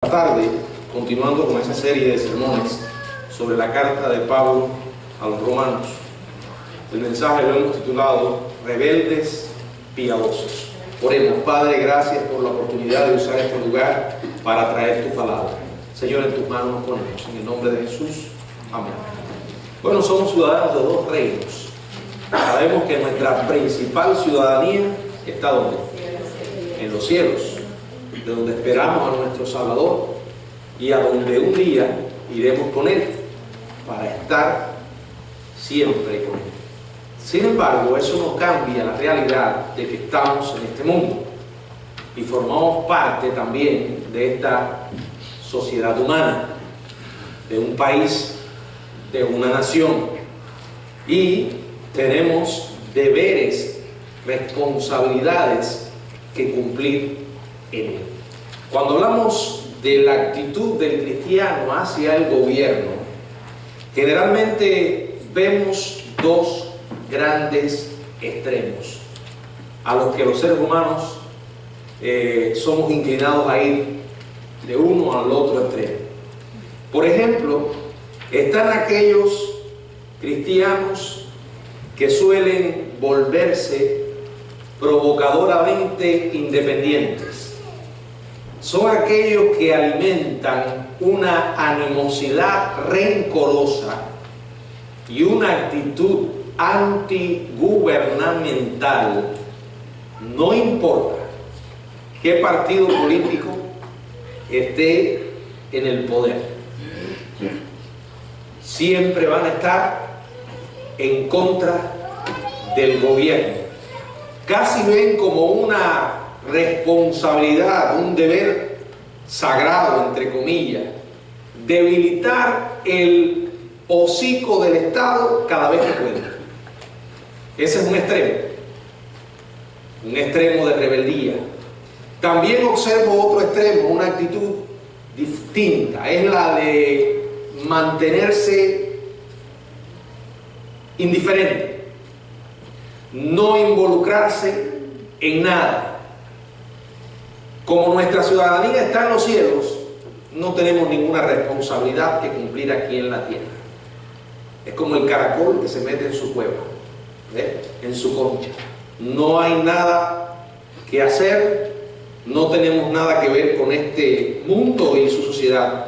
tarde, continuando con esa serie de sermones sobre la carta de Pablo a los romanos. El mensaje lo hemos titulado Rebeldes Piadosos. Oremos. Padre, gracias por la oportunidad de usar este lugar para traer tu palabra. Señor, en tus manos nos ponemos, en el nombre de Jesús. Amén. Bueno, somos ciudadanos de dos reinos. Sabemos que nuestra principal ciudadanía está ¿dónde? En los cielos, de donde esperamos a nuestro Salvador y a donde un día iremos con Él para estar siempre con Él. Sin embargo, eso no cambia la realidad de que estamos en este mundo y formamos parte también de esta sociedad humana, de un país, de una nación, y tenemos deberes, responsabilidades que cumplir en él. Cuando hablamos de la actitud del cristiano hacia el gobierno, generalmente vemos dos grandes extremos a los que los seres humanos somos inclinados a ir de uno al otro extremo. Por ejemplo, están aquellos cristianos que suelen volverse provocadoramente independientes. Son aquellos que alimentan una animosidad rencorosa y una actitud antigubernamental, no importa qué partido político esté en el poder. Siempre van a estar en contra del gobierno. Casi ven como una responsabilidad, un deber sagrado, entre comillas, debilitar el hocico del Estado cada vez que pueden. Ese es un extremo de rebeldía. También observo otro extremo, una actitud distinta, es la de mantenerse indiferente, no involucrarse en nada. Como nuestra ciudadanía está en los cielos, no tenemos ninguna responsabilidad que cumplir aquí en la tierra. Es como el caracol que se mete en su cueva, en su concha. No hay nada que hacer, no tenemos nada que ver con este mundo y su sociedad.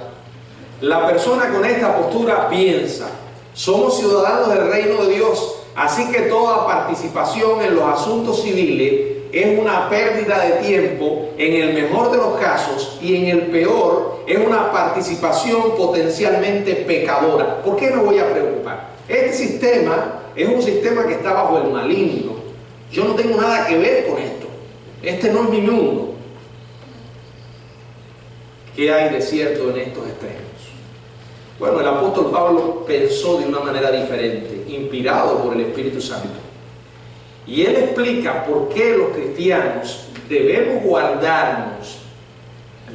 La persona con esta postura piensa: somos ciudadanos del reino de Dios, así que toda participación en los asuntos civiles es una pérdida de tiempo en el mejor de los casos, y en el peor es una participación potencialmente pecadora. ¿Por qué me voy a preocupar? Este sistema es un sistema que está bajo el maligno. Yo no tengo nada que ver con esto. Este no es mi mundo. ¿Qué hay de cierto en estos extremos? Bueno, el apóstol Pablo pensó de una manera diferente, inspirado por el Espíritu Santo. Y él explica por qué los cristianos debemos guardarnos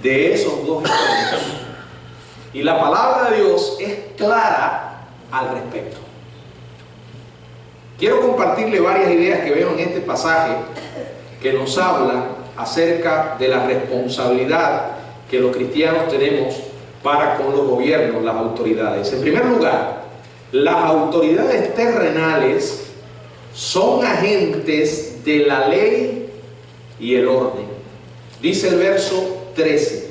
de esos dos extremos. Y la palabra de Dios es clara al respecto. Quiero compartirle varias ideas que veo en este pasaje que nos hablan acerca de la responsabilidad que los cristianos tenemos para con los gobiernos, las autoridades. En primer lugar, las autoridades terrenales son agentes de la ley y el orden. Dice el verso 13,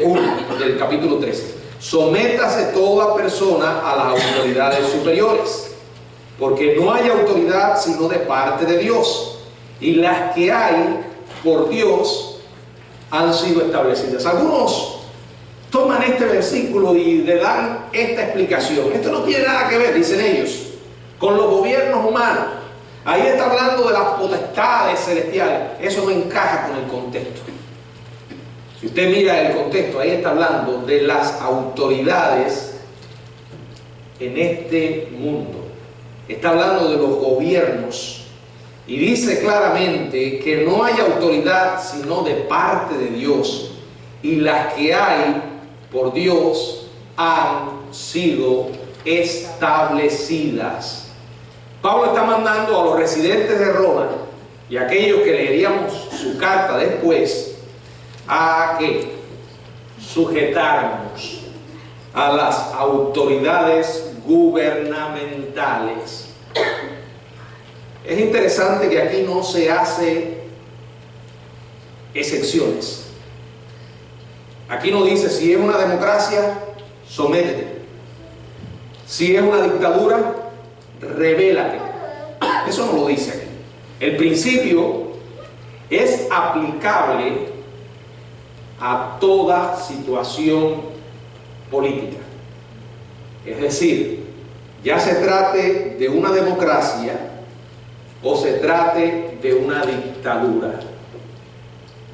1 del capítulo 13: sométase toda persona a las autoridades superiores, porque no hay autoridad sino de parte de Dios, y las que hay por Dios han sido establecidas. Algunos toman este versículo y le dan esta explicación: esto no tiene nada que ver, dicen ellos, con los gobiernos humanos. Ahí está hablando de las potestades celestiales. Eso no encaja con el contexto. Si usted mira el contexto, ahí está hablando de las autoridades en este mundo. Está hablando de los gobiernos. Y dice claramente que no hay autoridad sino de parte de Dios. Y las que hay por Dios han sido establecidas. Pablo está mandando a los residentes de Roma y a aquellos que leeríamos su carta después a que sujetarnos a las autoridades gubernamentales. Es interesante que aquí no se hace excepciones. Aquí no dice si es una democracia, sométete. Si es una dictadura, rebélate. Eso no lo dice aquí. El principio es aplicable a toda situación política. Es decir, ya se trate de una democracia o se trate de una dictadura.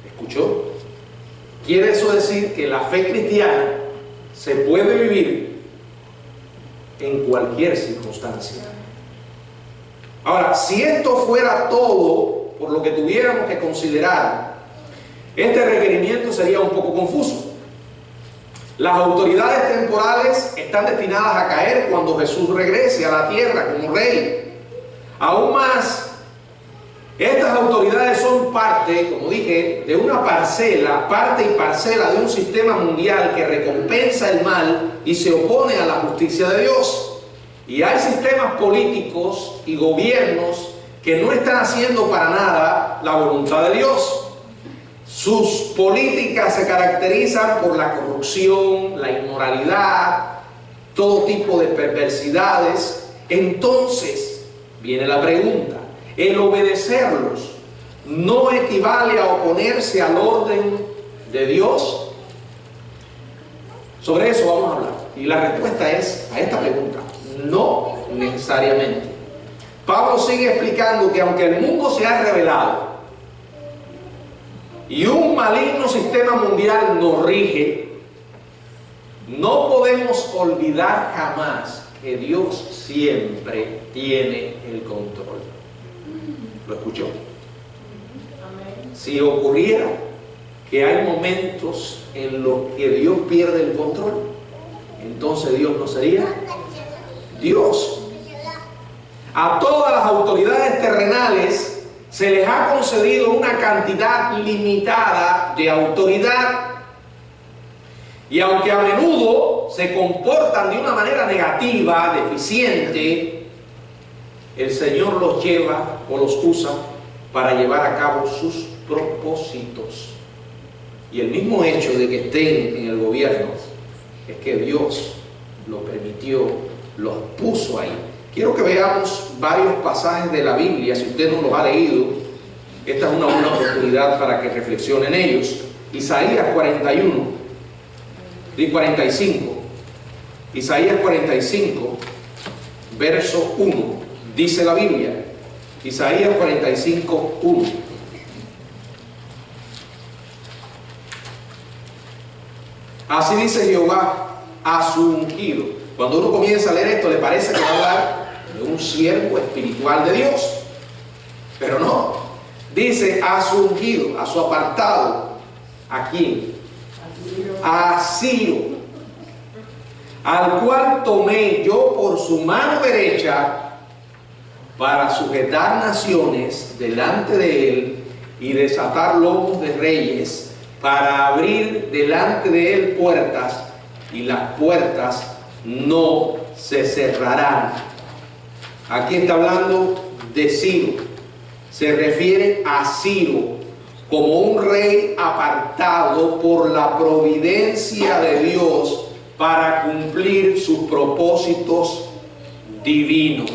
¿Escuchó? Quiere eso decir que la fe cristiana se puede vivir en cualquier circunstancia. Ahora, si esto fuera todo por lo que tuviéramos que considerar, este requerimiento sería un poco confuso. Las autoridades temporales están destinadas a caer cuando Jesús regrese a la tierra como rey. Aún más, estas autoridades son parte, como dije, de una parcela, parte y parcela de un sistema mundial que recompensa el mal y se opone a la justicia de Dios. Y hay sistemas políticos y gobiernos que no están haciendo para nada la voluntad de Dios. Sus políticas se caracterizan por la corrupción, la inmoralidad, todo tipo de perversidades. Entonces, viene la pregunta, ¿el obedecerlos no equivale a oponerse al orden de Dios? Sobre eso vamos a hablar. Y la respuesta es a esta pregunta: no necesariamente. Pablo sigue explicando que aunque el mundo se ha revelado y un maligno sistema mundial nos rige, no podemos olvidar jamás que Dios siempre tiene el control. ¿Lo escuchó? Si ocurriera que hay momentos en los que Dios pierde el control, entonces Dios no sería Dios. A todas las autoridades terrenales se les ha concedido una cantidad limitada de autoridad, y aunque a menudo se comportan de una manera negativa, deficiente, el Señor los lleva o los usa para llevar a cabo sus propósitos. Y el mismo hecho de que estén en el gobierno es que Dios lo permitió, los puso ahí. Quiero que veamos varios pasajes de la Biblia. Si usted no los ha leído, esta es una buena oportunidad para que reflexione en ellos. Isaías 41 y 45. Isaías 45, verso 1. Dice la Biblia, Isaías 45, 1. Así dice Jehová a su ungido. Cuando uno comienza a leer esto, le parece que va a hablar de un siervo espiritual de Dios, pero no. Dice a su ungido, a su apartado. ¿A quién? A Ciro, al cual tomé yo por su mano derecha para sujetar naciones delante de él y desatar lomos de reyes, para abrir delante de él puertas, y las puertas no se cerrarán. Aquí está hablando de Ciro. Se refiere a Ciro como un rey apartado por la providencia de Dios para cumplir sus propósitos divinos.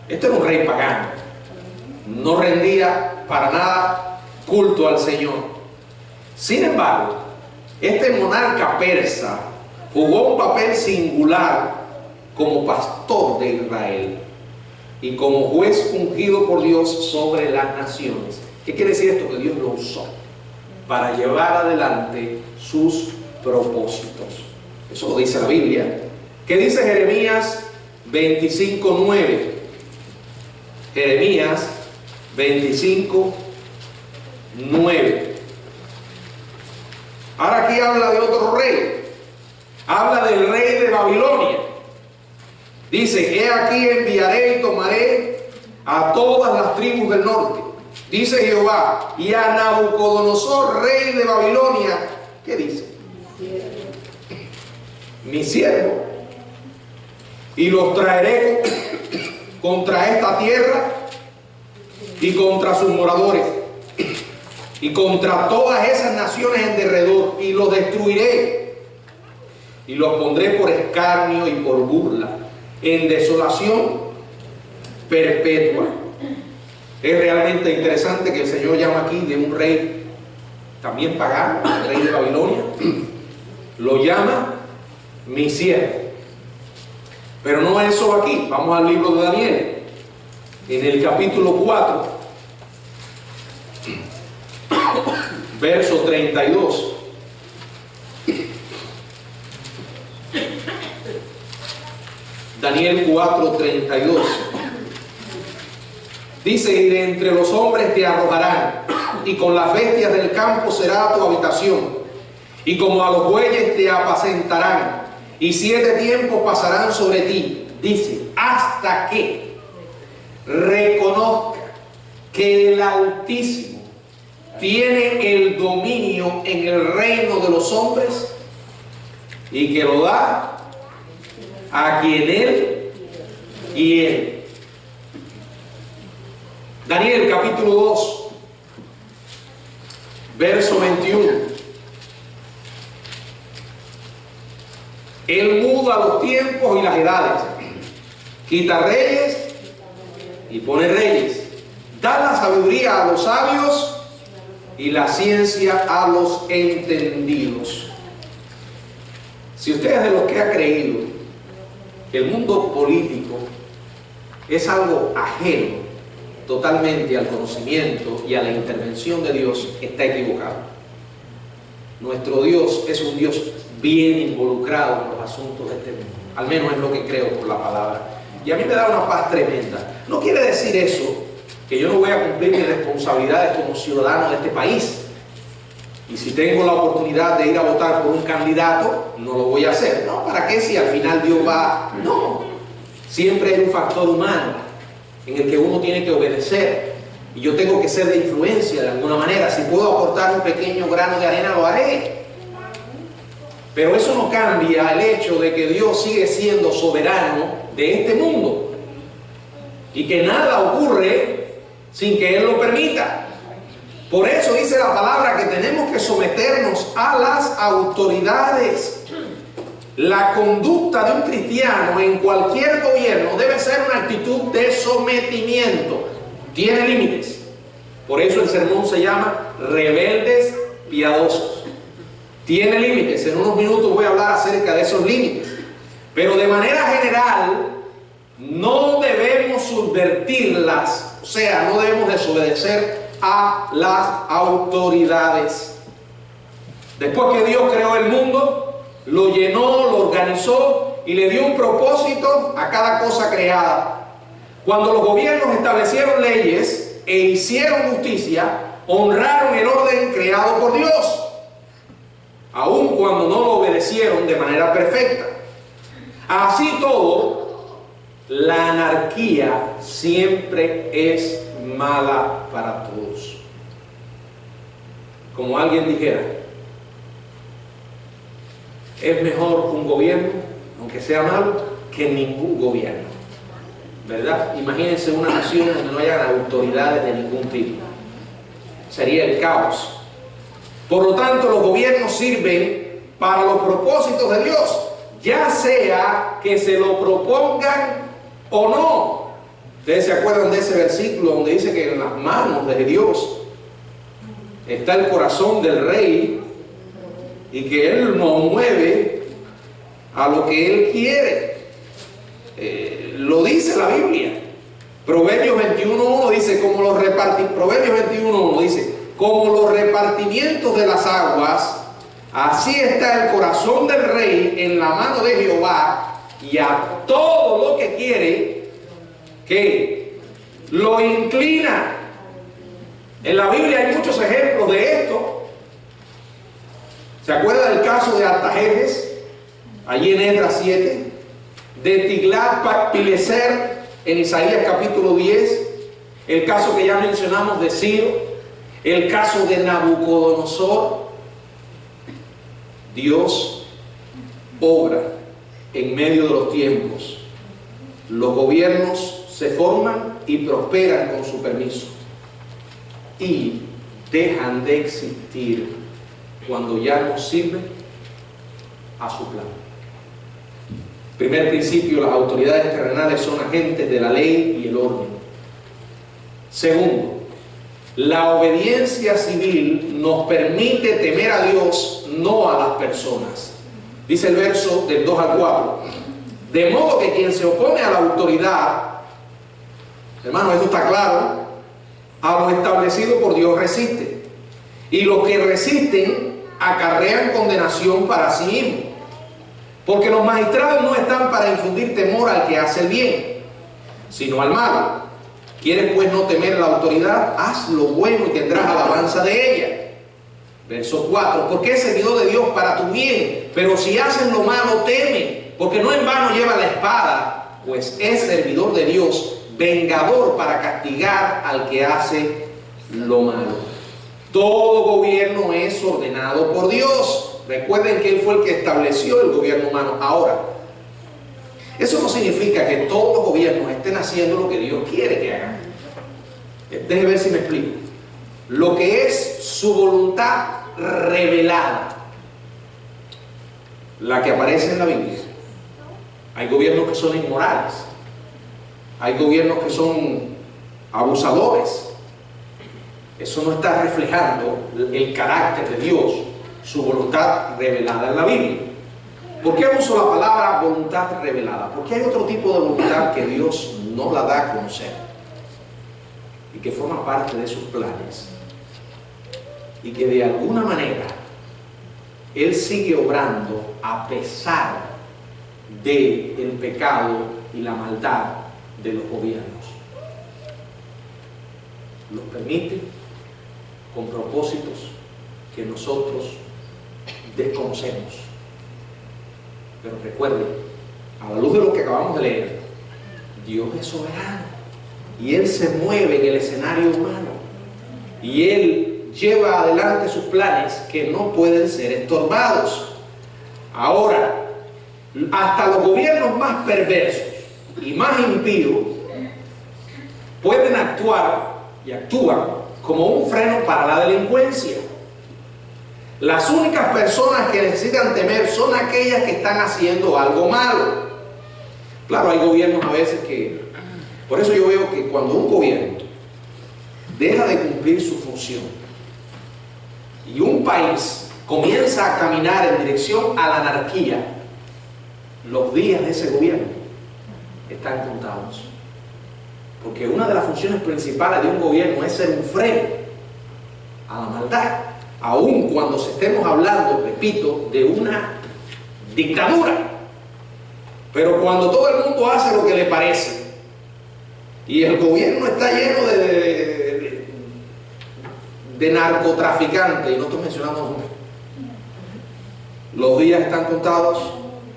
Este era un rey pagano. No rendía para nada culto al Señor. Sin embargo, este monarca persa jugó un papel singular como pastor de Israel y como juez ungido por Dios sobre las naciones. ¿Qué quiere decir esto? Que Dios lo usó para llevar adelante sus propósitos. Eso lo dice la Biblia. ¿Qué dice Jeremías 25:9? Jeremías 25:9. Ahora aquí habla de otro rey. Habla del rey de Babilonia. Dice: he aquí enviaré y tomaré a todas las tribus del norte, dice Jehová, y a Nabucodonosor, rey de Babilonia. ¿Qué dice? mi siervo, y los traeré contra esta tierra y contra sus moradores y contra todas esas naciones en derredor, y los destruiré y los pondré por escarnio y por burla, en desolación perpetua. Es realmente interesante que el Señor llama aquí de un rey también pagano, el rey de Babilonia, lo llama mi siervo. Pero no es solo aquí. Vamos al libro de Daniel, en el capítulo 4, verso 32. Daniel 4, 32. Dice: y de entre los hombres te arrojarán, y con las bestias del campo será tu habitación, y como a los bueyes te apacentarán, y 7 tiempos pasarán sobre ti. Dice: hasta que reconozca que el Altísimo tiene el dominio en el reino de los hombres, y que lo da a quien Él quiere. Daniel capítulo 2, verso 21. Él muda los tiempos y las edades, quita reyes y pone reyes, da la sabiduría a los sabios y la ciencia a los entendidos. Si usted es de los que ha creído que el mundo político es algo ajeno totalmente al conocimiento y a la intervención de Dios, está equivocado. Nuestro Dios es un Dios bien involucrado en los asuntos de este mundo, al menos es lo que creo por la palabra, y a mí me da una paz tremenda. No quiere decir eso que yo no voy a cumplir mis responsabilidades como ciudadano de este país, y si tengo la oportunidad de ir a votar por un candidato, no lo voy a hacer. No, ¿para qué? Si al final Dios va... No, siempre hay un factor humano en el que uno tiene que obedecer, y yo tengo que ser de influencia de alguna manera. Si puedo aportar un pequeño grano de arena, lo haré. Pero eso no cambia el hecho de que Dios sigue siendo soberano de este mundo, y que nada ocurre sin que Él lo permita. Por eso dice la palabra que tenemos que someternos a las autoridades. La conducta de un cristiano en cualquier gobierno debe ser una actitud de sometimiento. Tiene límites. Por eso el sermón se llama Rebeldes Piadosos. Tiene límites. En unos minutos voy a hablar acerca de esos límites. Pero de manera general, no debemos subvertirlas. O sea, no debemos desobedecer a las autoridades. Después que Dios creó el mundo, lo llenó, lo organizó y le dio un propósito a cada cosa creada. Cuando los gobiernos establecieron leyes e hicieron justicia, honraron el orden creado por Dios, aun cuando no lo obedecieron de manera perfecta. Así todo, la anarquía siempre es mala para todos. Como alguien dijera, es mejor un gobierno, aunque sea malo, que ningún gobierno, ¿verdad? Imagínense una nación donde no haya autoridades de ningún tipo. Sería el caos. Por lo tanto, los gobiernos sirven para los propósitos de Dios, ya sea que se lo propongan o no. Ustedes se acuerdan de ese versículo donde dice que en las manos de Dios está el corazón del rey, y que Él nos mueve a lo que Él quiere. Lo dice la Biblia. Proverbios 21.1 dice, Proverbios 21.1 dice, como los repartimientos de las aguas, así está el corazón del rey en la mano de Jehová, y a todo lo que quiere, que lo inclina. En la Biblia hay muchos ejemplos de esto. ¿Se acuerda del caso de Artajerjes, allí en Esdras 7? De Tiglat-Pileser, en Isaías capítulo 10. El caso que ya mencionamos de Ciro. El caso de Nabucodonosor. Dios obra en medio de los tiempos. Los gobiernos se forman y prosperan con su permiso y dejan de existir cuando ya no sirven a su plan. Primer principio: las autoridades terrenales son agentes de la ley y el orden. Segundo, la obediencia civil nos permite temer a Dios, no a las personas. Dice el verso del 2 al 4. De modo que quien se opone a la autoridad, hermano, esto está claro, a lo establecido por Dios resiste. Y los que resisten acarrean condenación para sí mismos. Porque los magistrados no están para infundir temor al que hace el bien, sino al malo. ¿Quieres pues no temer la autoridad? Haz lo bueno y tendrás alabanza de ella. Verso 4. Porque es servidor de Dios para tu bien, pero si haces lo malo, teme, porque no en vano lleva la espada, pues es servidor de Dios, vengador para castigar al que hace lo malo. Todo gobierno es ordenado por Dios. Recuerden que Él fue el que estableció el gobierno humano. Ahora, eso no significa que todos los gobiernos estén haciendo lo que Dios quiere que hagan. Déjenme ver si me explico. Lo que es su voluntad revelada, la que aparece en la Biblia. Hay gobiernos que son inmorales, hay gobiernos que son abusadores. Eso no está reflejando el carácter de Dios, su voluntad revelada en la Biblia. ¿Por qué uso la palabra voluntad revelada? Porque hay otro tipo de voluntad que Dios no la da a conocer y que forma parte de sus planes, y que de alguna manera Él sigue obrando a pesar del pecado y la maldad de los gobiernos. Los permite con propósitos que nosotros desconocemos. Pero recuerden, a la luz de lo que acabamos de leer, Dios es soberano y Él se mueve en el escenario humano y Él lleva adelante sus planes que no pueden ser estorbados. Ahora, hasta los gobiernos más perversos y más impíos pueden actuar y actúan como un freno para la delincuencia. Las únicas personas que necesitan temer son aquellas que están haciendo algo malo. Claro, hay gobiernos a veces que... Por eso yo veo que cuando un gobierno deja de cumplir su función y un país comienza a caminar en dirección a la anarquía, los días de ese gobierno están contados. Porque una de las funciones principales de un gobierno es ser un freno a la maldad, aun cuando estemos hablando, repito, de una dictadura. Pero cuando todo el mundo hace lo que le parece y el gobierno está lleno de narcotraficantes, y no estoy mencionando nombres, los días están contados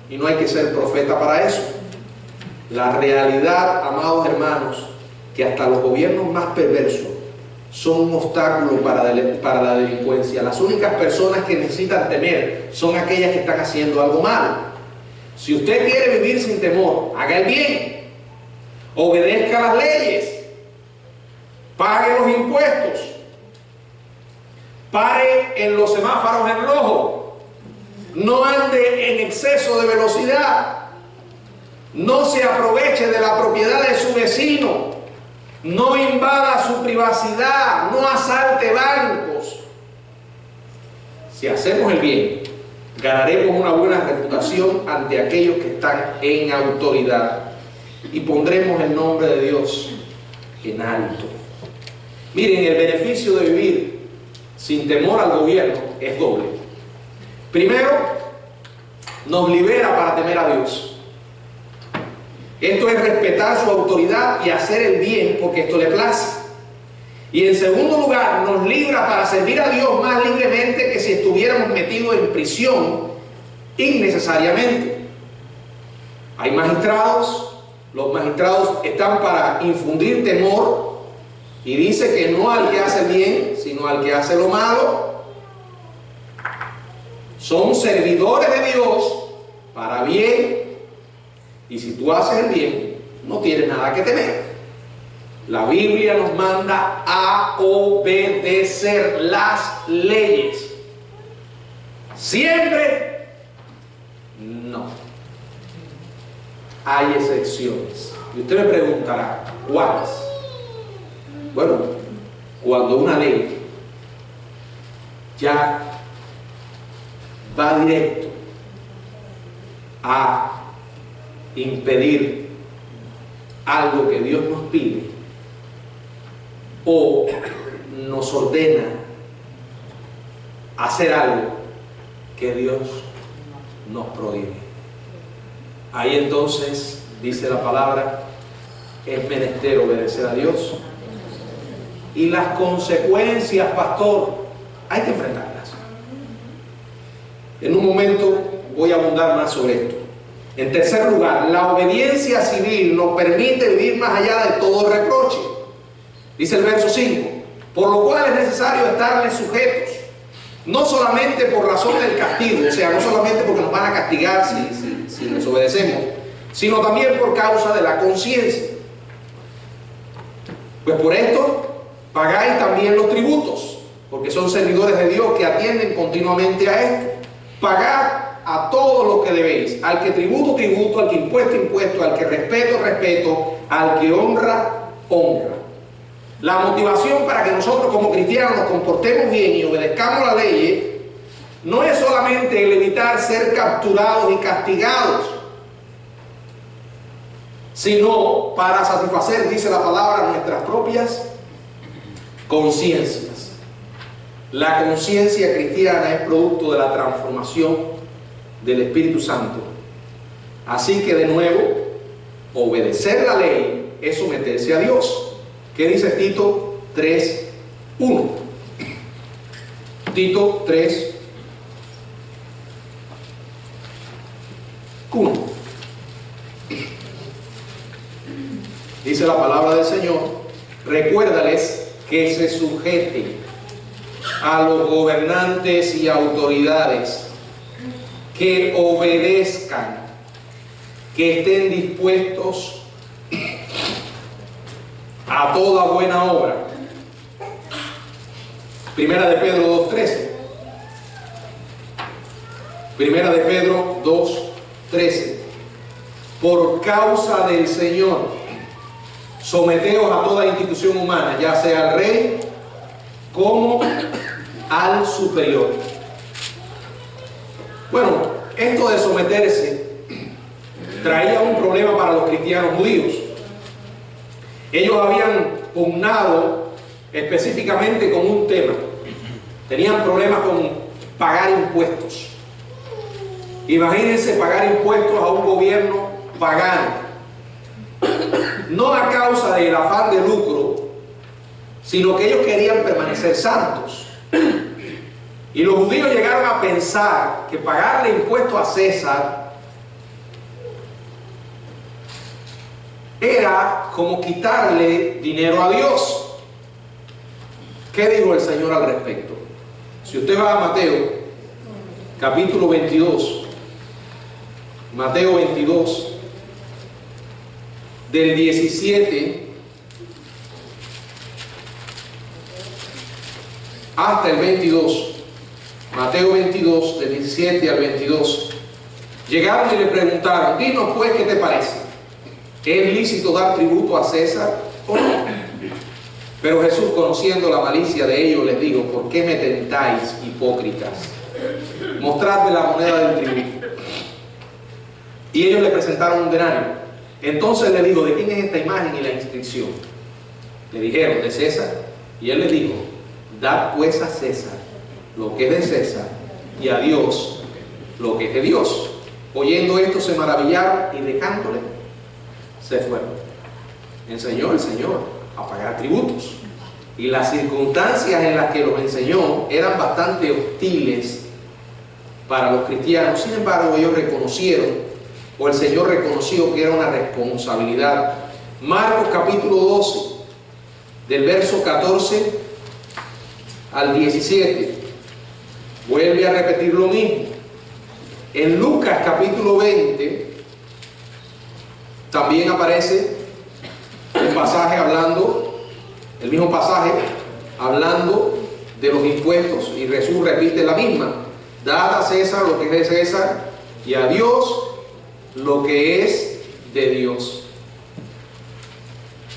y no hay que ser profeta para eso. La realidad, amados hermanos, que hasta los gobiernos más perversos son un obstáculo para la delincuencia. Las únicas personas que necesitan temer son aquellas que están haciendo algo malo. Si usted quiere vivir sin temor, haga el bien, obedezca las leyes, pague los impuestos, pare en los semáforos en rojo, no ande en exceso de velocidad, no se aproveche de la propiedad de su vecino, no invada su privacidad, no asalte bancos. Si hacemos el bien, ganaremos una buena reputación ante aquellos que están en autoridad y pondremos el nombre de Dios en alto. Miren, el beneficio de vivir sin temor al gobierno es doble. Primero, nos libera para temer a Dios. Esto es respetar su autoridad y hacer el bien porque esto le place. Y en segundo lugar, nos libra para servir a Dios más libremente que si estuviéramos metidos en prisión innecesariamente. Hay magistrados, los magistrados están para infundir temor y dice que no al que hace el bien, sino al que hace lo malo. son servidores de Dios para bien, y si tú haces el bien, no tienes nada que temer. La Biblia nos manda a obedecer las leyes. Siempre, no. Hay excepciones. Y usted me preguntará, ¿cuáles? Bueno, cuando una ley ya va directo a impedir algo que Dios nos pide o nos ordena hacer algo que Dios nos prohíbe. Ahí entonces, dice la palabra, es menester obedecer a Dios. Y las consecuencias, pastor, hay que enfrentarlas. En un momento voy a abundar más sobre esto. En tercer lugar, la obediencia civil nos permite vivir más allá de todo reproche. Dice el verso 5, por lo cual es necesario estarles sujetos, no solamente por razón del castigo, o sea, no solamente porque nos van a castigar si desobedecemos, sino también por causa de la conciencia. Pues por esto pagáis también los tributos, porque son servidores de Dios que atienden continuamente a esto. Pagad a todo lo que debéis, al que tributo, tributo, al que impuesto, impuesto, al que respeto, respeto, al que honra, honra. La motivación para que nosotros como cristianos nos comportemos bien y obedezcamos la ley no es solamente el evitar ser capturados y castigados, sino para satisfacer, dice la palabra, nuestras propias conciencias. La conciencia cristiana es producto de la transformación del Espíritu Santo. Así que de nuevo, obedecer la ley es someterse a Dios. ¿Qué dice Tito 3:1? Tito 3:1. Dice la palabra del Señor, recuérdales que se sujeten a los gobernantes y autoridades, que obedezcan, que estén dispuestos a toda buena obra. Primera de Pedro 2:13. Primera de Pedro 2:13. Por causa del Señor, someteos a toda institución humana, ya sea al rey como al superior. Bueno, esto de someterse traía un problema para los cristianos judíos. Ellos habían pugnado específicamente con un tema. Tenían problemas con pagar impuestos. Imagínense pagar impuestos a un gobierno pagano. No a causa del afán de lucro, sino que ellos querían permanecer santos. Y los judíos llegaron a pensar que pagarle impuestos a César era como quitarle dinero a Dios. ¿Qué dijo el Señor al respecto? Si usted va a Mateo, capítulo 22, Mateo 22, del 17 hasta el 22, Mateo 22, del 17 al 22, llegaron y le preguntaron, dinos pues, ¿qué te parece? ¿Es lícito dar tributo a César o no? Pero Jesús, conociendo la malicia de ellos, les dijo, ¿por qué me tentáis, hipócritas? Mostradme la moneda del tributo. Y ellos le presentaron un denario. Entonces le dijo, ¿de quién es esta imagen y la inscripción? Le dijeron, de César. Y él le dijo, dad pues a César lo que es de César y a Dios lo que es de Dios. Oyendo esto se maravillaron y dejándole se fueron. Enseñó el Señor a pagar tributos y las circunstancias en las que los enseñó eran bastante hostiles para los cristianos. Sin embargo, ellos reconocieron, o el Señor reconoció, que era una responsabilidad. Marcos capítulo 12, del verso 14 al 17, vuelve a repetir lo mismo. En Lucas capítulo 20 también aparece un pasaje hablando, el mismo pasaje hablando de los impuestos, y Jesús repite la misma: dad a César lo que es de César y a Dios lo que es de Dios.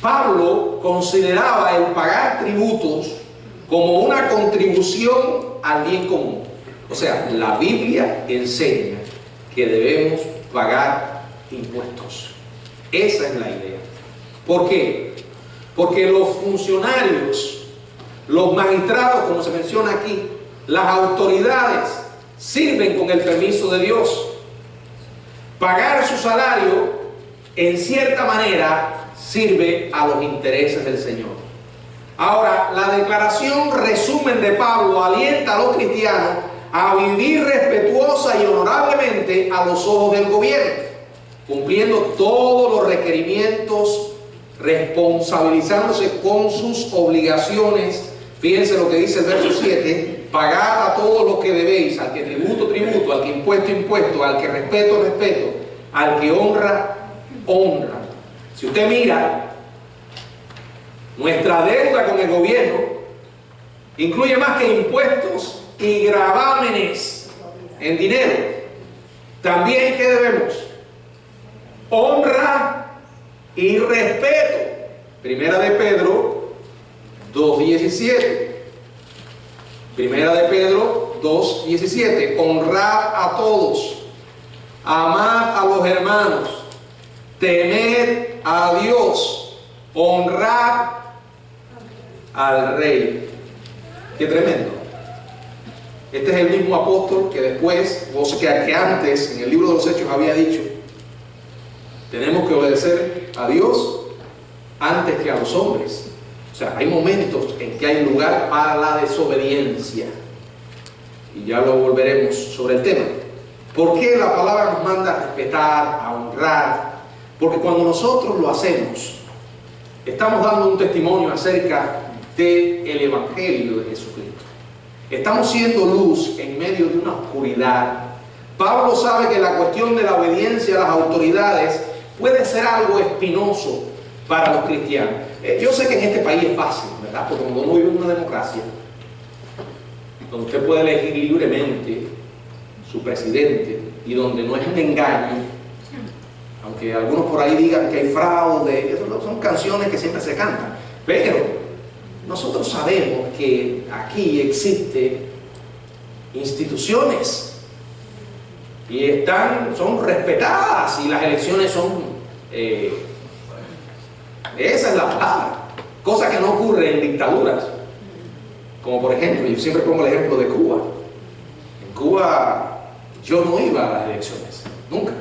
Pablo consideraba el pagar tributos como una contribución al bien común. O sea, la Biblia enseña que debemos pagar impuestos. Esa es la idea. ¿Por qué? Porque los funcionarios, los magistrados, como se menciona aquí, las autoridades, sirven con el permiso de Dios. Pagar su salario, en cierta manera, sirve a los intereses del Señor. Ahora, la declaración resumen de Pablo alienta a los cristianos a vivir respetuosa y honorablemente a los ojos del gobierno, cumpliendo todos los requerimientos, responsabilizándose con sus obligaciones. Fíjense lo que dice el verso 7: pagad a todos los que debéis, al que tributo, tributo, al que impuesto, impuesto, al que respeto, respeto, al que honra, honra. Si usted mira, nuestra deuda con el gobierno incluye más que impuestos y gravámenes en dinero. También, ¿qué debemos? Honra y respeto. Primera de Pedro 2:17. Primera de Pedro 2:17. Honrad a todos, amad a los hermanos, temed a Dios, honrad al rey. Qué tremendo. Este es el mismo apóstol que después, o sea, que antes en el libro de los Hechos había dicho: tenemos que obedecer a Dios antes que a los hombres. O sea, hay momentos en que hay lugar para la desobediencia, y ya lo volveremos sobre el tema. ¿Por qué la palabra nos manda a respetar, a honrar? Porque cuando nosotros lo hacemos, estamos dando un testimonio acerca del Evangelio de Jesucristo. Estamos siendo luz en medio de una oscuridad. Pablo sabe que la cuestión de la obediencia a las autoridades puede ser algo espinoso para los cristianos. Yo sé que en este país es fácil, ¿verdad? Porque cuando uno vive en una democracia, donde usted puede elegir libremente su presidente y donde no es un engaño, aunque algunos por ahí digan que hay fraude, eso son canciones que siempre se cantan, pero nosotros sabemos que aquí existen instituciones y son respetadas, y las elecciones son, esa es la palabra, cosa que no ocurre en dictaduras, como por ejemplo, yo siempre pongo el ejemplo de Cuba. En Cuba yo no iba a las elecciones, nunca,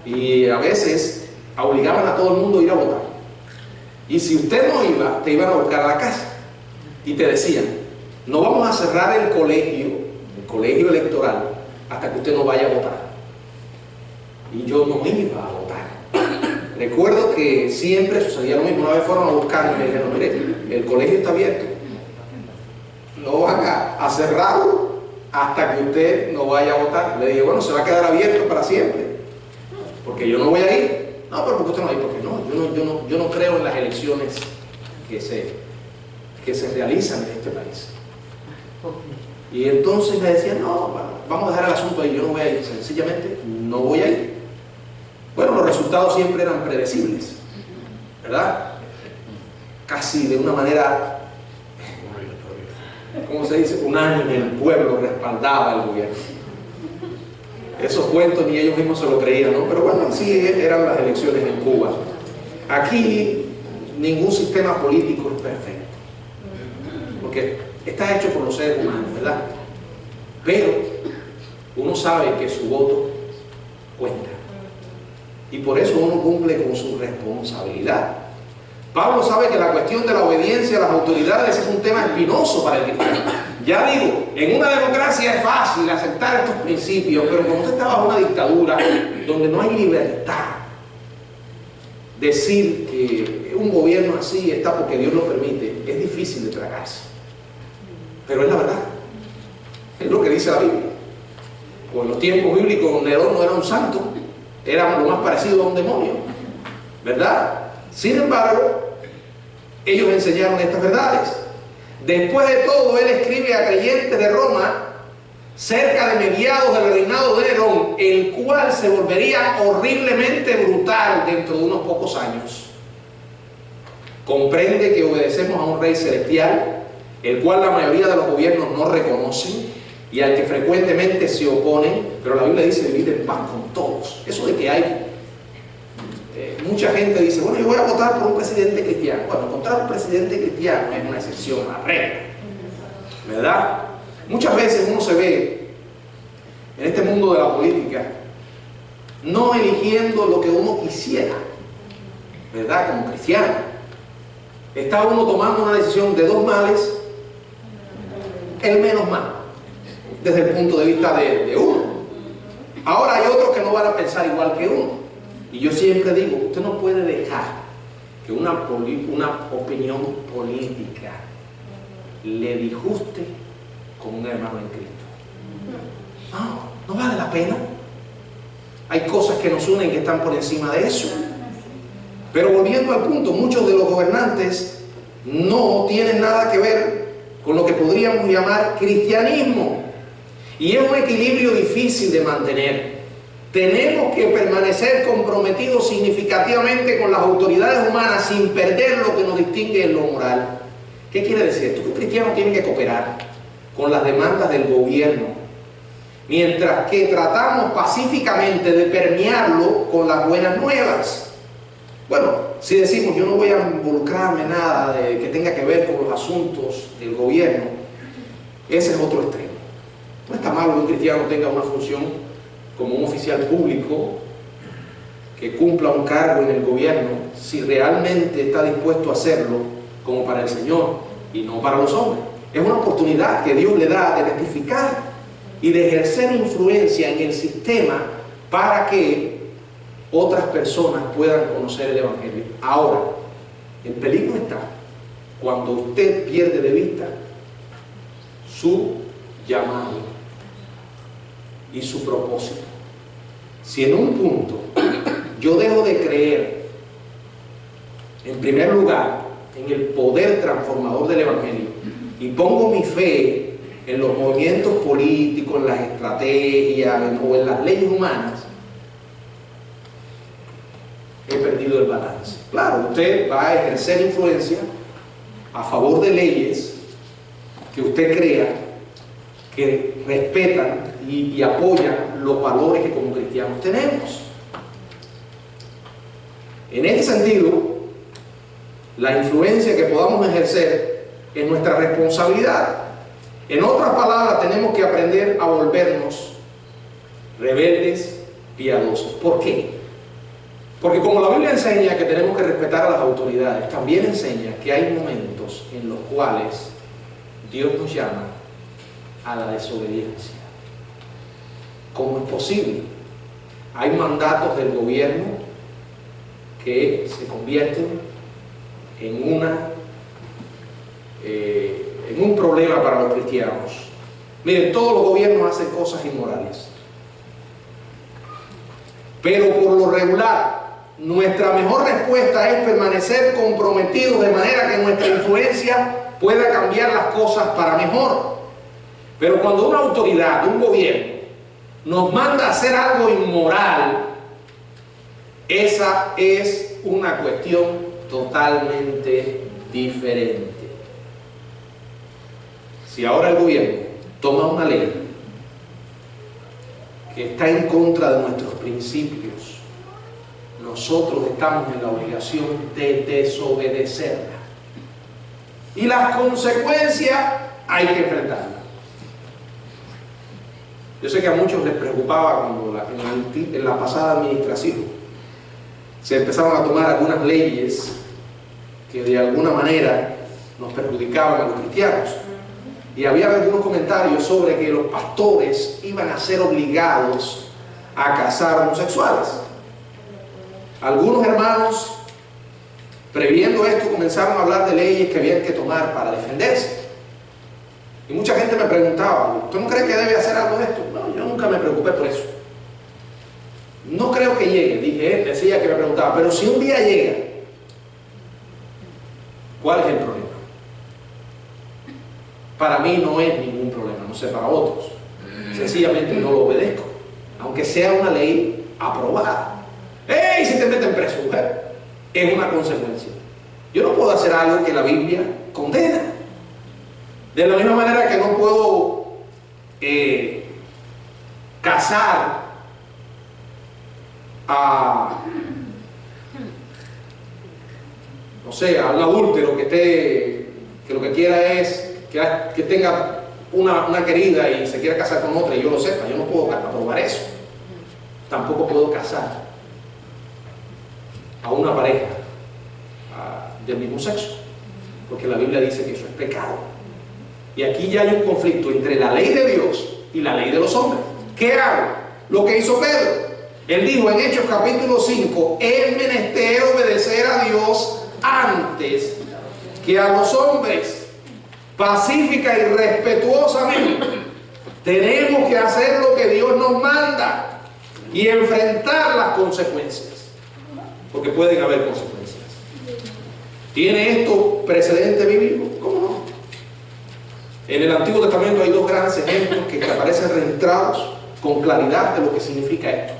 y a veces obligaban a todo el mundo a ir a votar. Y si usted no iba, te iban a buscar a la casa y te decían: no vamos a cerrar el colegio electoral hasta que usted no vaya a votar. Y yo no iba a votar. Recuerdo que siempre sucedía lo mismo. Una vez fueron a buscarme y me dijeron: mire, el colegio está abierto, no van a cerrarlo hasta que usted no vaya a votar. Le dije: bueno, se va a quedar abierto para siempre, porque yo no voy a ir. No, pero ¿por qué usted no va a ir? Porque yo no creo en las elecciones que se realizan en este país. Y entonces me decían: no, vamos a dejar el asunto ahí, yo no voy a ir, sencillamente no voy a ir. Bueno, los resultados siempre eran predecibles, ¿verdad? Casi de una manera, ¿cómo se dice? Unánime, el pueblo respaldaba al gobierno. Esos cuentos ni ellos mismos se lo creían, ¿no? Pero bueno, así eran las elecciones en Cuba. Aquí ningún sistema político es perfecto, porque está hecho por los seres humanos, ¿verdad? Pero uno sabe que su voto cuenta, y por eso uno cumple con su responsabilidad. Pablo sabe que la cuestión de la obediencia a las autoridades es un tema espinoso para el cristiano. Ya digo, en una democracia es fácil aceptar estos principios, pero cuando usted está bajo una dictadura donde no hay libertad, decir que un gobierno así está porque Dios lo permite, es difícil de tragarse. Pero es la verdad, es lo que dice la Biblia. Pues en los tiempos bíblicos Nerón no era un santo, era lo más parecido a un demonio, ¿verdad? Sin embargo, ellos enseñaron estas verdades. Después de todo, él escribe a creyentes de Roma cerca de mediados del reinado de Nerón, el cual se volvería horriblemente brutal dentro de unos pocos años. Comprende que obedecemos a un rey celestial, el cual la mayoría de los gobiernos no reconocen y al que frecuentemente se oponen, pero la Biblia dice vivir en paz con todos. Eso de que hay mucha gente dice, bueno, yo voy a votar por un presidente cristiano. Bueno, encontrar un presidente cristiano es una excepción a la regla, ¿verdad? Muchas veces uno se ve en este mundo de la política no eligiendo lo que uno quisiera, ¿verdad? Como cristiano. Está uno tomando una decisión de dos males, el menos mal, desde el punto de vista de uno. Ahora hay otros que no van a pensar igual que uno. Y yo siempre digo, usted no puede dejar que una opinión política le disguste con un hermano en Cristo. No vale la pena. Hay cosas que nos unen que están por encima de eso. Pero volviendo al punto, muchos de los gobernantes no tienen nada que ver con lo que podríamos llamar cristianismo. Y es un equilibrio difícil de mantener. Tenemos que permanecer comprometidos significativamente con las autoridades humanas sin perder lo que nos distingue en lo moral. ¿Qué quiere decir esto? Que un cristiano tiene que cooperar con las demandas del gobierno, mientras que tratamos pacíficamente de permearlo con las buenas nuevas. Bueno, si decimos yo no voy a involucrarme en nada de que tenga que ver con los asuntos del gobierno, ese es otro extremo. No está mal que un cristiano tenga una función como un oficial público que cumpla un cargo en el gobierno, si realmente está dispuesto a hacerlo como para el Señor y no para los hombres. Es una oportunidad que Dios le da de testificar y de ejercer influencia en el sistema para que otras personas puedan conocer el Evangelio. Ahora, el peligro está cuando usted pierde de vista su llamado y su propósito. Si en un punto yo dejo de creer, en primer lugar, en el poder transformador del Evangelio y pongo mi fe en los movimientos políticos, en las estrategias o en las leyes humanas, he perdido el balance. Claro, usted va a ejercer influencia a favor de leyes que usted crea que respetan y apoyan los valores que como cristianos tenemos. En este sentido, la influencia que podamos ejercer es nuestra responsabilidad. En otras palabras, tenemos que aprender a volvernos rebeldes, piadosos. ¿Por qué? Porque como la Biblia enseña que tenemos que respetar a las autoridades, también enseña que hay momentos en los cuales Dios nos llama a la desobediencia. ¿Cómo es posible? Hay mandatos del gobierno que se convierten en un problema para los cristianos. Miren, todos los gobiernos hacen cosas inmorales, pero por lo regular nuestra mejor respuesta es permanecer comprometidos de manera que nuestra influencia pueda cambiar las cosas para mejor. Pero cuando una autoridad, un gobierno, nos manda a hacer algo inmoral, esa es una cuestión totalmente diferente. Si ahora el gobierno toma una ley que está en contra de nuestros principios, nosotros estamos en la obligación de desobedecerla. Y las consecuencias hay que enfrentarlas. Yo sé que a muchos les preocupaba cuando en la pasada administración se empezaron a tomar algunas leyes que de alguna manera nos perjudicaban a los cristianos. Y había algunos comentarios sobre que los pastores iban a ser obligados a casar homosexuales. Algunos hermanos, previendo esto, comenzaron a hablar de leyes que habían que tomar para defenderse. Y mucha gente me preguntaba, ¿usted no cree que debe hacer algo de esto? No, yo no nunca me preocupé por eso. No creo que llegue, decía que me preguntaba, pero si un día llega, ¿cuál es el problema? Para mí no es ningún problema, no sé para otros. Sencillamente no lo obedezco, aunque sea una ley aprobada. ¡Ey! Si te meten preso, mujer, es una consecuencia. Yo no puedo hacer algo que la Biblia condena. De la misma manera que no puedo casar a, no sé, a un adúltero que lo que quiera es que tenga una querida y se quiera casar con otra y yo lo sepa. Yo no puedo aprobar eso. Tampoco puedo casar a una pareja del mismo sexo, porque la Biblia dice que eso es pecado. Y aquí ya hay un conflicto entre la ley de Dios y la ley de los hombres. ¿Qué hago? Lo que hizo Pedro. Él dijo en Hechos capítulo 5, es menester obedecer a Dios antes que a los hombres. Pacífica y respetuosamente tenemos que hacer lo que Dios nos manda y enfrentar las consecuencias, porque pueden haber consecuencias. ¿Tiene esto precedente bíblico? ¿Cómo no? En el Antiguo Testamento hay dos grandes ejemplos que aparecen registrados con claridad de lo que significa esto.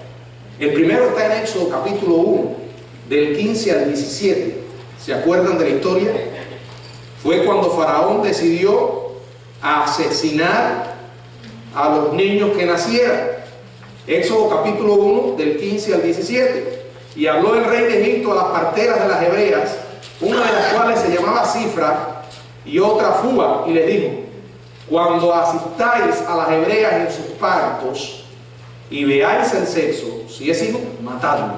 El primero está en Éxodo capítulo 1, del 15 al 17. ¿Se acuerdan de la historia? Fue cuando Faraón decidió asesinar a los niños que nacieran. Éxodo capítulo 1, del 15 al 17. Y habló el rey de Egipto a las parteras de las hebreas, una de las cuales se llamaba Cifra y otra Fúa, y les dijo: cuando asistáis a las hebreas en sus partos y veáis el sexo, si es hijo, matadlo,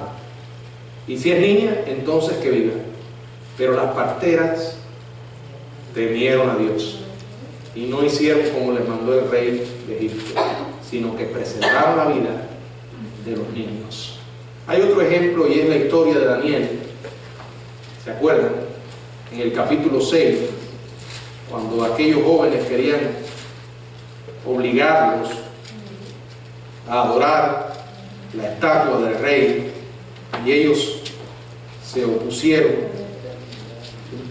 y si es niña, entonces que viva. Pero las parteras temieron a Dios y no hicieron como les mandó el rey de Egipto, sino que preservaron la vida de los niños. Hay otro ejemplo y es la historia de Daniel. ¿Se acuerdan? En el capítulo 6, cuando aquellos jóvenes querían obligarlos a adorar la estatua del rey y ellos se opusieron.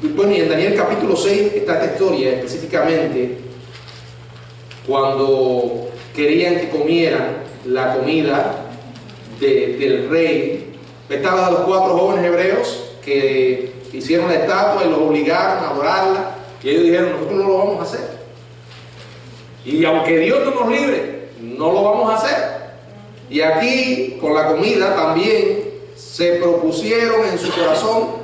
Bueno, y en Daniel capítulo 6 está esta historia específicamente cuando querían que comieran la comida del rey. Estaban los 4 jóvenes hebreos que hicieron la estatua y los obligaron a adorarla, y ellos dijeron: nosotros no lo vamos a hacer, y aunque Dios no nos libre, no lo vamos a hacer. Y aquí con la comida también se propusieron en su corazón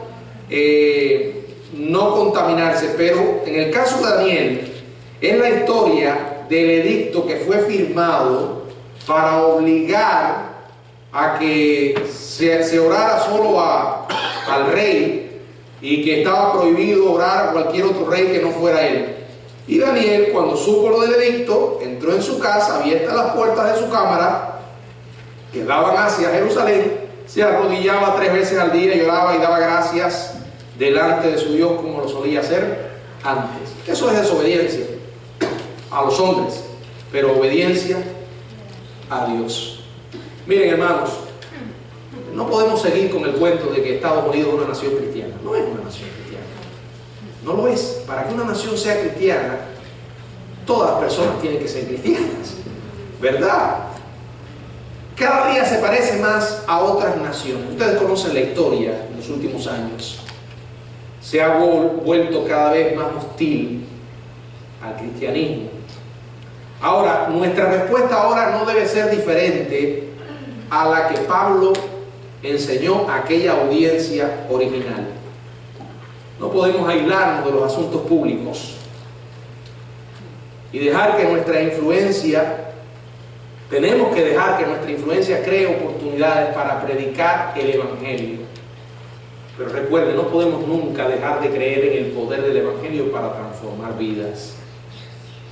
no contaminarse. Pero en el caso de Daniel es la historia del edicto que fue firmado para obligar a que se orara solo al rey, y que estaba prohibido orar a cualquier otro rey que no fuera él. Y Daniel, cuando supo lo del edicto, entró en su casa, abiertas las puertas de su cámara que daban hacia Jerusalén, se arrodillaba 3 veces al día, lloraba y daba gracias delante de su Dios como lo solía hacer antes. Eso es desobediencia a los hombres, pero obediencia a Dios. Miren, hermanos, no podemos seguir con el cuento de que Estados Unidos es una nación cristiana. No es una nación cristiana. No lo es. Para que una nación sea cristiana, todas las personas tienen que ser cristianas, ¿verdad? Cada día se parece más a otras naciones. Ustedes conocen la historia en los últimos años. Se ha vuelto cada vez más hostil al cristianismo. Ahora, nuestra respuesta ahora no debe ser diferente a la que Pablo enseñó a aquella audiencia original. No podemos aislarnos de los asuntos públicos y dejar que nuestra influencia, tenemos que dejar que nuestra influencia cree oportunidades para predicar el Evangelio. Pero recuerden, no podemos nunca dejar de creer en el poder del Evangelio para transformar vidas.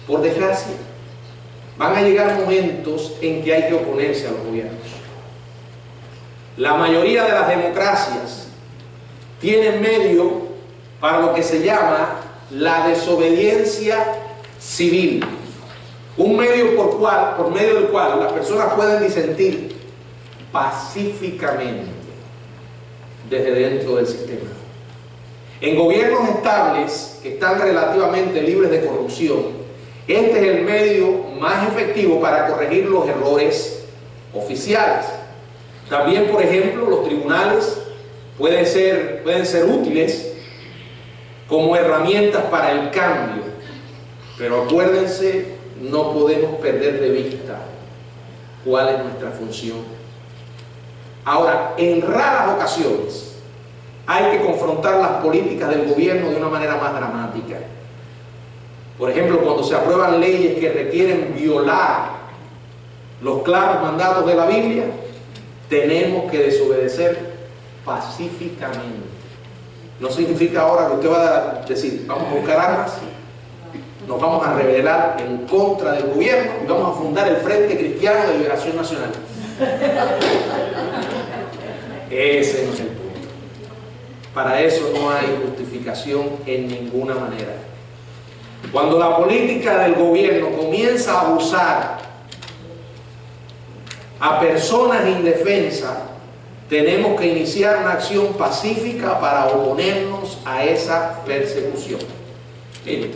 Por desgracia, van a llegar momentos en que hay que oponerse a los gobiernos. La mayoría de las democracias tienen medio para lo que se llama la desobediencia civil. Un medio por medio del cual las personas pueden disentir pacíficamente desde dentro del sistema. En gobiernos estables que están relativamente libres de corrupción, este es el medio más efectivo para corregir los errores oficiales. También, por ejemplo, los tribunales pueden ser útiles como herramientas para el cambio. Pero acuérdense, no podemos perder de vista cuál es nuestra función. Ahora, en raras ocasiones hay que confrontar las políticas del gobierno de una manera más dramática. Por ejemplo, cuando se aprueban leyes que requieren violar los claros mandatos de la Biblia, tenemos que desobedecer pacíficamente. No significa ahora que usted va a decir, vamos a buscar armas, nos vamos a rebelar en contra del gobierno y vamos a fundar el Frente Cristiano de Liberación Nacional. Ese no es el punto. Para eso no hay justificación en ninguna manera. Cuando la política del gobierno comienza a abusar a personas indefensas, tenemos que iniciar una acción pacífica para oponernos a esa persecución. Miren,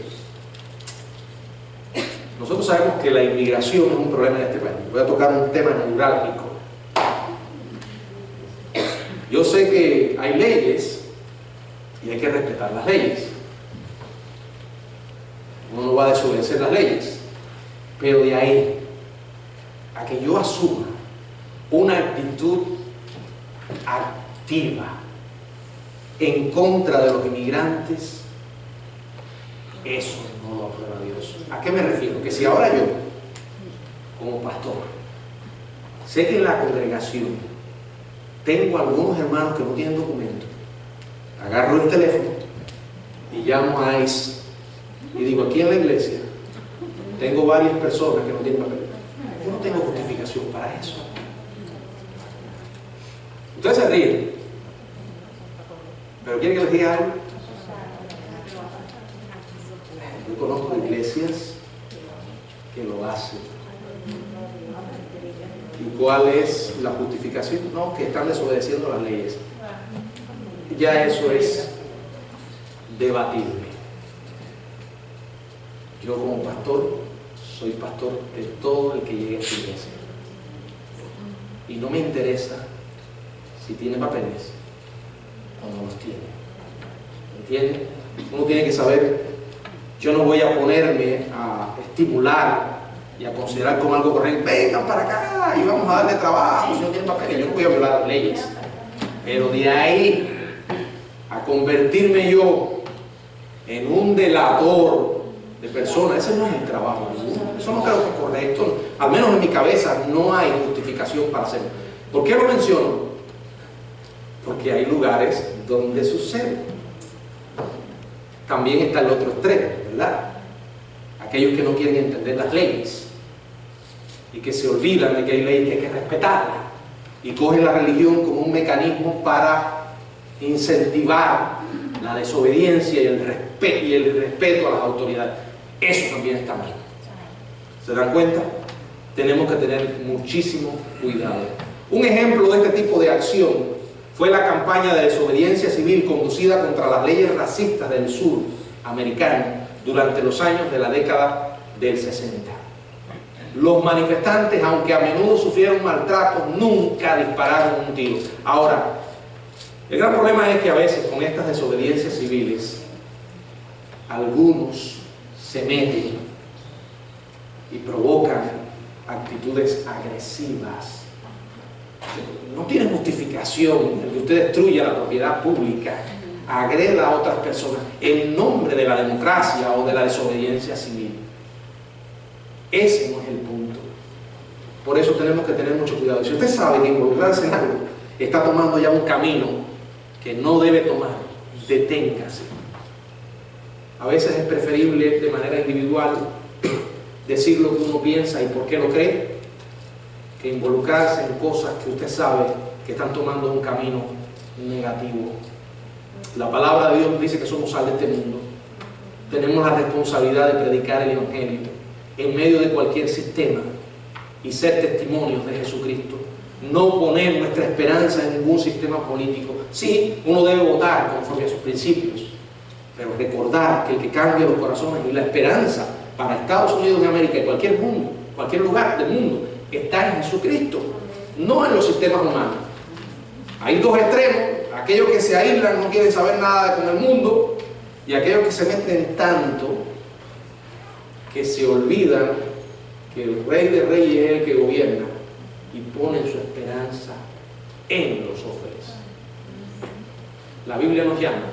nosotros sabemos que la inmigración es un problema en este país. Voy a tocar un tema neurálgico. Yo sé que hay leyes y hay que respetar las leyes. Uno no va a desobedecer las leyes, pero de ahí a que yo asuma una actitud activa en contra de los inmigrantes, eso no lo aprueba Dios. ¿A qué me refiero? Que si ahora yo, como pastor, sé que en la congregación tengo algunos hermanos que no tienen documento, agarro el teléfono y llamo a ICE y digo, aquí en la iglesia tengo varias personas que no tienen papel. Yo no tengo justificación para eso. Ustedes se ríen, pero ¿quieren que les diga algo? Yo conozco iglesias que lo hacen. ¿Y cuál es la justificación? No, que están desobedeciendo las leyes. Ya eso es debatible. Yo como pastor, soy pastor de todo el que llegue a esta iglesia. Y no me interesa si tiene papeles o no los tiene. ¿Entienden? Uno tiene que saber, yo no voy a ponerme a estimular y a considerar como algo correcto, vengan para acá y vamos a darle trabajo si no tienen papeles. Yo no voy a violar las leyes. Pero de ahí a convertirme yo en un delator de personas, ese no es el trabajo. Eso no creo que es correcto. Al menos en mi cabeza no hay justificación para hacerlo. ¿Por qué lo menciono? Porque hay lugares donde sucede. También está el otro extremo, ¿verdad? Aquellos que no quieren entender las leyes y que se olvidan de que hay leyes que hay que respetarlas y cogen la religión como un mecanismo para incentivar la desobediencia y el respeto a las autoridades. Eso también está mal. ¿Se dan cuenta? Tenemos que tener muchísimo cuidado. Un ejemplo de este tipo de acción fue la campaña de desobediencia civil conducida contra las leyes racistas del sur americano durante los años de la década del 60. Los manifestantes, aunque a menudo sufrieron maltrato, nunca dispararon un tiro. Ahora, el gran problema es que a veces con estas desobediencias civiles, algunos se meten y provocan actitudes agresivas. No tiene justificación el que usted destruya la propiedad pública, agreda a otras personas en nombre de la democracia o de la desobediencia civil. Ese no es el punto. Por eso tenemos que tener mucho cuidado. Si usted sabe que involucrarse en algo está tomando ya un camino que no debe tomar, deténgase. A veces es preferible de manera individual decir lo que uno piensa y por qué lo cree, que involucrarse en cosas que usted sabe que están tomando un camino negativo. La palabra de Dios dice que somos sal de este mundo. Tenemos la responsabilidad de predicar el Evangelio. en medio de cualquier sistema y ser testimonios de Jesucristo. No poner nuestra esperanza en ningún sistema político. Sí, uno debe votar conforme a sus principios, pero recordar que el que cambia los corazones y la esperanza para Estados Unidos de América y cualquier mundo, cualquier lugar del mundo, está en Jesucristo, no en los sistemas humanos. Hay dos extremos: aquellos que se aíslan, no quieren saber nada con el mundo, y aquellos que se meten tanto que se olvidan que el Rey de Reyes es el que gobierna y ponen su esperanza en los hombres. La Biblia nos llama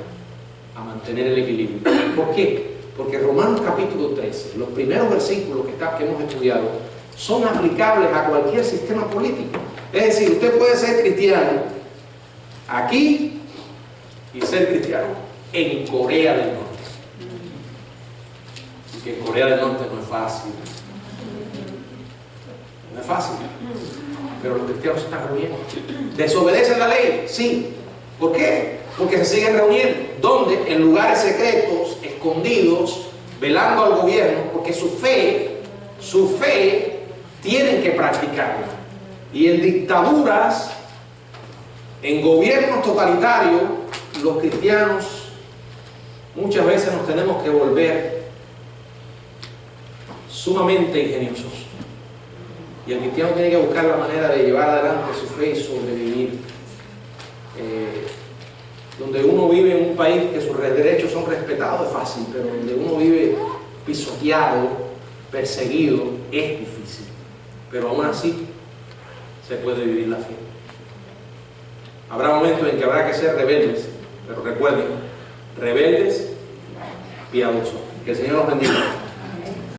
a mantener el equilibrio. ¿Por qué? Porque Romanos capítulo 13, los primeros versículos que hemos estudiado, son aplicables a cualquier sistema político. Es decir, usted puede ser cristiano aquí y ser cristiano en Corea del Norte. Y que en Corea del Norte no es fácil. No es fácil. Pero los cristianos se están reuniendo. ¿Desobedecen la ley? Sí. ¿Por qué? Porque se siguen reuniendo. ¿Dónde? En lugares secretos, escondidos, velando al gobierno, porque su fe tienen que practicarla. Y en dictaduras, en gobiernos totalitarios, los cristianos muchas veces nos tenemos que volver sumamente ingeniosos. Y el cristiano tiene que buscar la manera de llevar adelante su fe y sobrevivir. Donde uno vive en un país que sus derechos son respetados es fácil, pero donde uno vive pisoteado, perseguido, es difícil. Pero aún así se puede vivir la fe. Habrá momentos en que habrá que ser rebeldes, pero recuerden, rebeldes, piadosos. Que el Señor los bendiga.